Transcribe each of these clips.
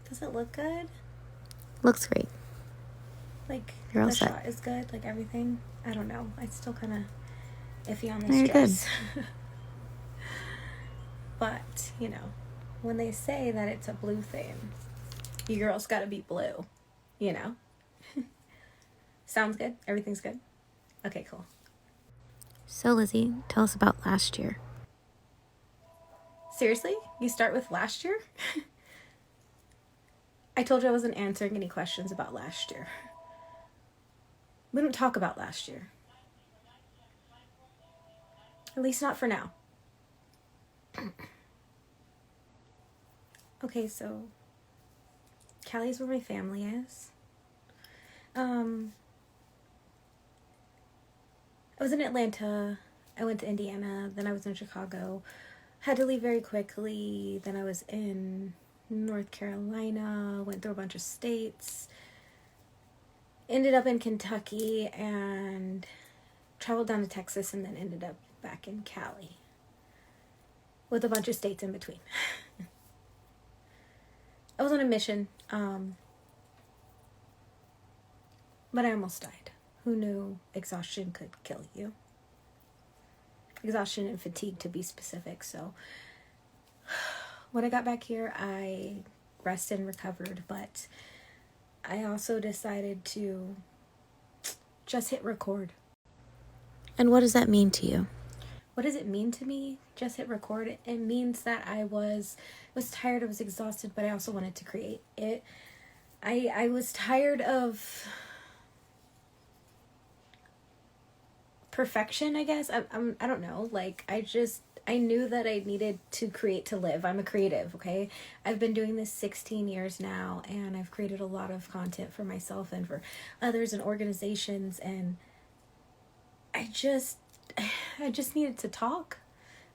Does it look good? Looks great. Like, You're all the set. shot is good? Like, everything? I don't know. I still kind of iffy on No, this you're dress. But, you know, when they say that it's a blue theme, you girls gotta be blue, you know? Sounds good? Everything's good? Okay, cool. So, Lizzie, tell us about last year. Seriously? You start with last year? I told you I wasn't answering any questions about last year. We don't talk about last year. At least not for now. Okay, so Cali's where my family is. I was in Atlanta, I went to Indiana, then I was in Chicago. Had to leave very quickly. Then I was in North Carolina, went through a bunch of states. Ended up in Kentucky and traveled down to Texas and then ended up back in Cali. With a bunch of states in between. I was on a mission, but I almost died. Who knew exhaustion could kill you? Exhaustion and fatigue, to be specific. So when I got back here, I rested and recovered, but I also decided to just hit record. And what does that mean to you? What does it mean to me? Just hit record. It means that I was tired, I was exhausted, but I also wanted to create it. I was tired of perfection, I guess. I don't know. Like, I knew that I needed to create to live. I'm a creative, okay? I've been doing this 16 years now, and I've created a lot of content for myself and for others and organizations, and I just needed to talk.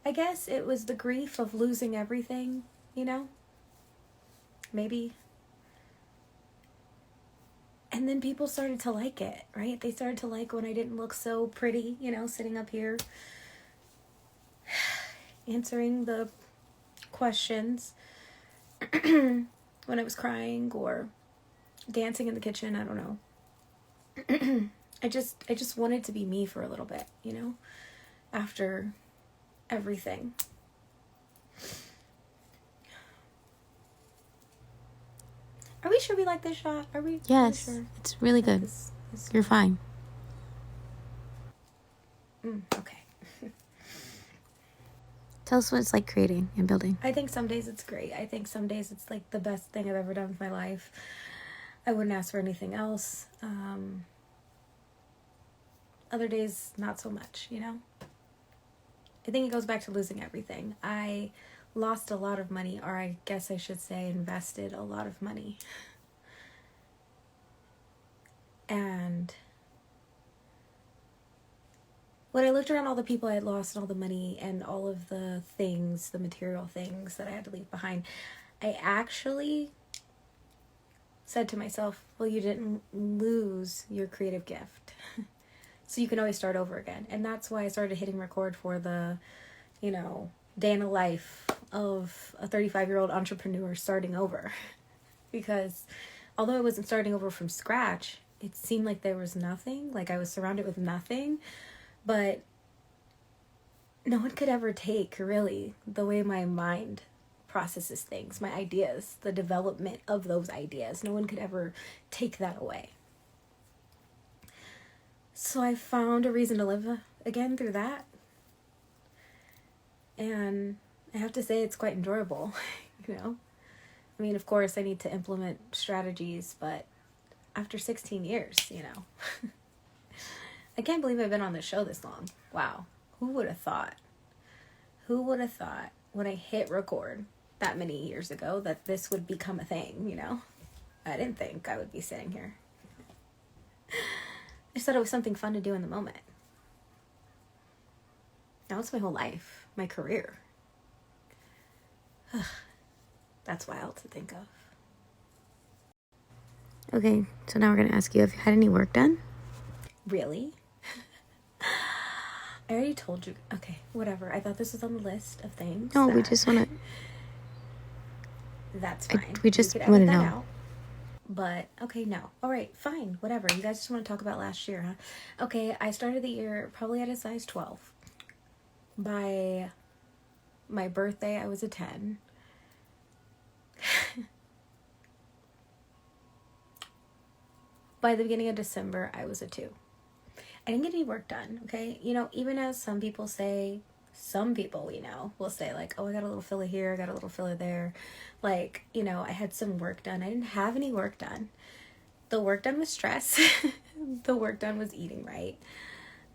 I guess it was the grief of losing everything, you know? Maybe. And then people started to like it, right? They started to like when I didn't look so pretty, you know, sitting up here answering the questions when I was crying or dancing in the kitchen. I don't know. I just wanted to be me for a little bit, you know, after everything. Are we sure we like this shot? Are we? Yes, Really sure? it's really good. You're fine. Okay. Tell us what it's like creating and building. I think some days it's great. I think some days it's like the best thing I've ever done with my life. I wouldn't ask for anything else. Other days, not so much, you know? I think it goes back to losing everything. I lost a lot of money, or I guess I should say invested a lot of money. And when I looked around all the people I had lost and all the money and all of the things, the material things that I had to leave behind, I actually said to myself, well, you didn't lose your creative gift. So you can always start over again. And that's why I started hitting record for the, you know, day in the life of a 35-year-old entrepreneur starting over. Because although I wasn't starting over from scratch, it seemed like there was nothing. Like I was surrounded with nothing. But no one could ever take, really, the way my mind processes things, my ideas, the development of those ideas. No one could ever take that away. So I found a reason to live again through that. And I have to say it's quite enjoyable, you know? I mean, of course, I need to implement strategies, but after 16 years, you know. I can't believe I've been on this show this long. Wow. Who would have thought? Who would have thought when I hit record that many years ago that this would become a thing, you know? I didn't think I would be sitting here. I just thought it was something fun to do in the moment. Now it's my whole life, my career. That's wild to think of. Okay, so now we're going to ask you, have you had any work done? Really? I already told you. Okay, whatever. I thought this was on the list of things. No, we just want to... That's fine. We just could want edit to that know. out. But, okay, no. All right, fine, whatever. You guys just want to talk about last year, huh? Okay, I started the year probably at a size 12. By my birthday, I was a 10. By the beginning of December, I was a 2. I didn't get any work done, okay? You know, even as some people say, some people we know will say, like, oh, I got a little filler here, I got a little filler there. Like, you know, I had some work done. I didn't have any work done. The work done was stress. The work done was eating right.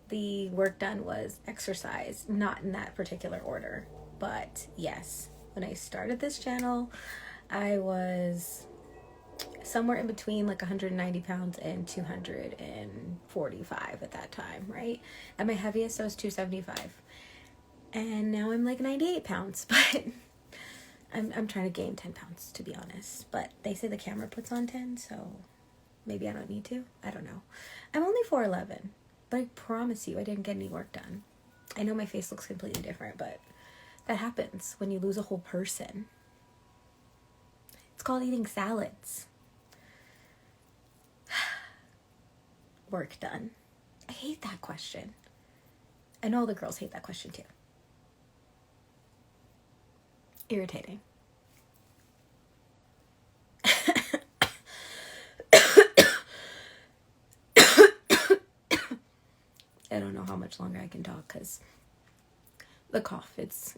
The work done was exercise, not in that particular order. But yes, when I started this channel, I was somewhere in between like 190 pounds and 245 at that time, right? At my heaviest, I was 275. And now I'm like 98 pounds, but I'm trying to gain 10 pounds, to be honest. But they say the camera puts on 10, so maybe I don't need to. I don't know. I'm only 4'11", but I promise you I didn't get any work done. I know my face looks completely different, but that happens when you lose a whole person. It's called eating salads. Work done. I hate that question. I know the girls hate that question too. Irritating. I don't know how much longer I can talk because the cough, it's...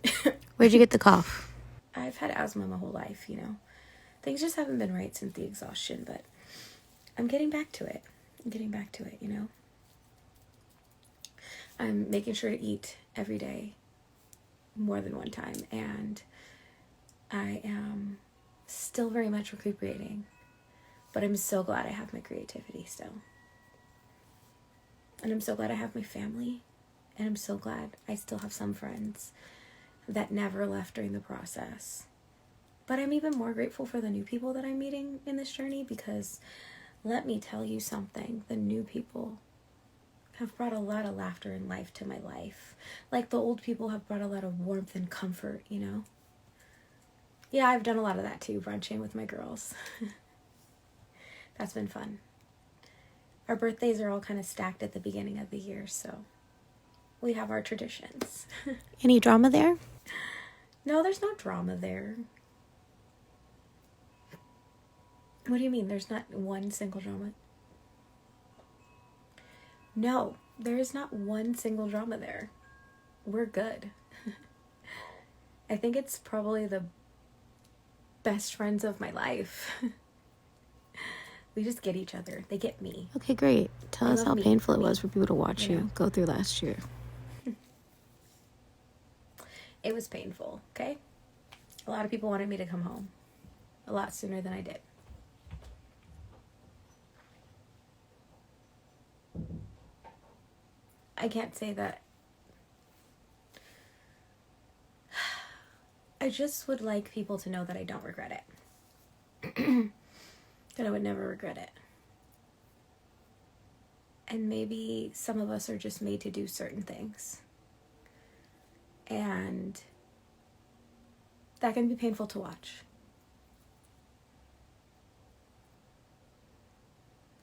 Where'd you get the cough? I've had asthma my whole life, you know. Things just haven't been right since the exhaustion, but I'm getting back to it. You know. I'm making sure to eat every day more than one time, and I am still very much recuperating, but I'm so glad I have my creativity still. And I'm so glad I have my family, and I'm so glad I still have some friends that never left during the process. But I'm even more grateful for the new people that I'm meeting in this journey, because let me tell you something, the new people have brought a lot of laughter and life to my life. Like the old people have brought a lot of warmth and comfort, you know? Yeah, I've done a lot of that too, brunching with my girls. That's been fun. Our birthdays are all kind of stacked at the beginning of the year, so we have our traditions. Any drama there? No, there's no drama there. What do you mean? There's not one single drama? No, there is not one single drama there. We're good. I think it's probably the best friends of my life. We just get each other. They get me. Okay, great. Tell They us love how me painful for it me, was for people to watch you know? you go through last year. It was painful, okay? A lot of people wanted me to come home a lot sooner than I did. I can't say that. I just would like people to know that I don't regret it. That I would never regret it. And maybe some of us are just made to do certain things. And that can be painful to watch.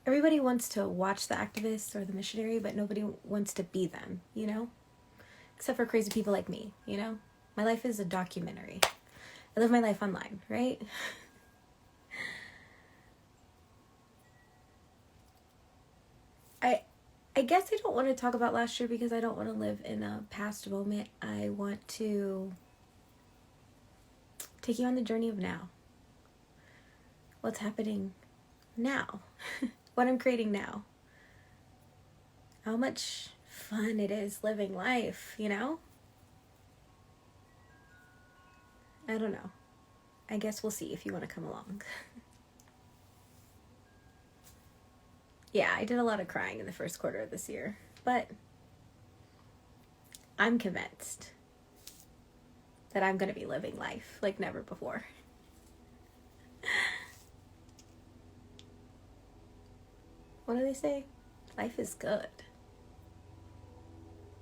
Everybody wants to watch the activists or the missionary, but nobody wants to be them, you know? Except for crazy people like me, you know? My life is a documentary. I live my life online, right? I guess I don't want to talk about last year because I don't want to live in a past moment. I want to take you on the journey of now. What's happening now? What I'm creating now. How much fun it is living life, you know? I don't know. I guess we'll see if you want to come along. Yeah, I did a lot of crying in the first quarter of this year, but I'm convinced that I'm going to be living life like never before. What do they say? Life is good.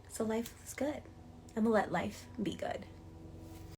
So life is good. I'm going to let life be good.